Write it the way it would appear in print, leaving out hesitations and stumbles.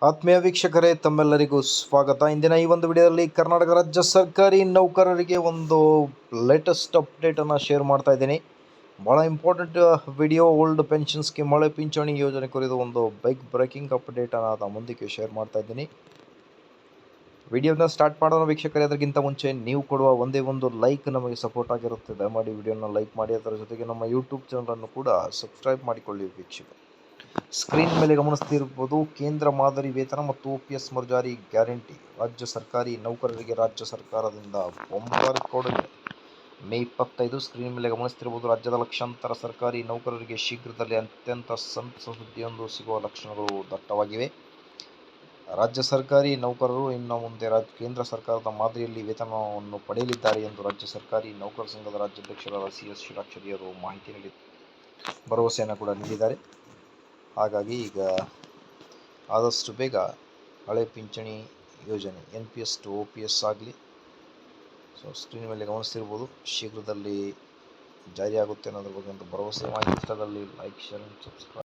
ಆತ್ಮೀಯ ವೀಕ್ಷಕರೇ, ತಮ್ಮೆಲ್ಲರಿಗೂ ಸ್ವಾಗತ. ಇಂದಿನ ಈ ಒಂದು ವಿಡಿಯೋದಲ್ಲಿ ಕರ್ನಾಟಕ ರಾಜ್ಯ ಸರ್ಕಾರಿ ನೌಕರರಿಗೆ ಒಂದು ಲೇಟೆಸ್ಟ್ ಅಪ್ಡೇಟನ್ನು ಶೇರ್ ಮಾಡ್ತಾ ಇದ್ದೀನಿ. ಭಾಳ important video. Old pension scheme, ಹಳೆ ಪಿಂಚಣಿ ಯೋಜನೆ ಕುರಿತು ಒಂದು ಬಿಗ್ ಬ್ರೇಕಿಂಗ್ ಅಪ್ಡೇಟನ್ನು ಮುಂದಕ್ಕೆ ಶೇರ್ ಮಾಡ್ತಾ ಇದ್ದೀನಿ. ವಿಡಿಯೋನ ಸ್ಟಾರ್ಟ್ ಮಾಡೋಣ ವೀಕ್ಷಕರೇ. ಅದಕ್ಕಿಂತ ಮುಂಚೆ ನೀವು ಕೊಡುವ ಒಂದೇ ಒಂದು ಲೈಕ್ ನಮಗೆ ಸಪೋರ್ಟ್ ಆಗಿರುತ್ತೆ. ದಯಮಾಡಿ ವಿಡಿಯೋನ ಲೈಕ್ ಮಾಡಿ, ಅದರ ಜೊತೆಗೆ ನಮ್ಮ ಯೂಟ್ಯೂಬ್ ಚಾನಲನ್ನು ಕೂಡ ಸಬ್ಸ್ಕ್ರೈಬ್ ಮಾಡಿಕೊಳ್ಳಿ ವೀಕ್ಷಕರು. ಸ್ಕ್ರೀನ್ ಮೇಲೆ ಗಮನಿಸ್ತಿರ್ಬೋದು, ಕೇಂದ್ರ ಮಾದರಿ ವೇತನ ಮತ್ತು OPS ಮರುಜಾರಿ ಗ್ಯಾರಂಟಿ. ರಾಜ್ಯ ಸರ್ಕಾರಿ ನೌಕರರಿಗೆ ರಾಜ್ಯ ಸರ್ಕಾರದಿಂದ ಬಂಪರ್ ಕೊಡುಗೆ. ಮೇ 25. ಸ್ಕ್ರೀನ್ ಮೇಲೆ ಗಮನಿಸ್ತಿರ್ಬೋದು, ರಾಜ್ಯದ ಲಕ್ಷಾಂತರ ಸರ್ಕಾರಿ ನೌಕರರಿಗೆ ಶೀಘ್ರದಲ್ಲೇ ಅತ್ಯಂತ ಸಂತಸ ಸುದ್ದಿಯೊಂದು ಸಿಗುವ ಲಕ್ಷಣಗಳು ದಟ್ಟವಾಗಿವೆ. ರಾಜ್ಯ ಸರ್ಕಾರಿ ನೌಕರರು ಇನ್ನು ಮುಂದೆ ಕೇಂದ್ರ ಸರ್ಕಾರದ ಮಾದರಿಯಲ್ಲಿ ವೇತನವನ್ನು ಪಡೆಯಲಿದ್ದಾರೆ ಎಂದು ರಾಜ್ಯ ಸರ್ಕಾರಿ ನೌಕರ ಸಂಘದ ರಾಜ್ಯಾಧ್ಯಕ್ಷರಾದ CS ಷಡಾಕ್ಷರಿಯವರು ಮಾಹಿತಿ ನೀಡಿದ್ದಾರೆ. ಭರವಸೆಯನ್ನು ಕೂಡ ನೀಡಿದ್ದಾರೆ. ಹಾಗಾಗಿ ಈಗ ಆದಷ್ಟು ಬೇಗ ಹಳೆ ಪಿಂಚಣಿ ಯೋಜನೆ NPS to OPS ಆಗಲಿ. ಸ್ಕ್ರೀನ್ ಮೇಲೆ ಗಮನಿಸ್ತಿರ್ಬೋದು, ಶೀಘ್ರದಲ್ಲಿ ಜಾರಿಯಾಗುತ್ತೆ ಅನ್ನೋದ್ರ ಬಗ್ಗೆ ಒಂದು ಭರವಸೆ. ಮಾಹಿತಿ ಇಷ್ಟದಲ್ಲಿ ಲೈಕ್, ಶೇರ್ ಆ್ಯಂಡ್ ಸಬ್ಸ್ಕ್ರೈಬ್.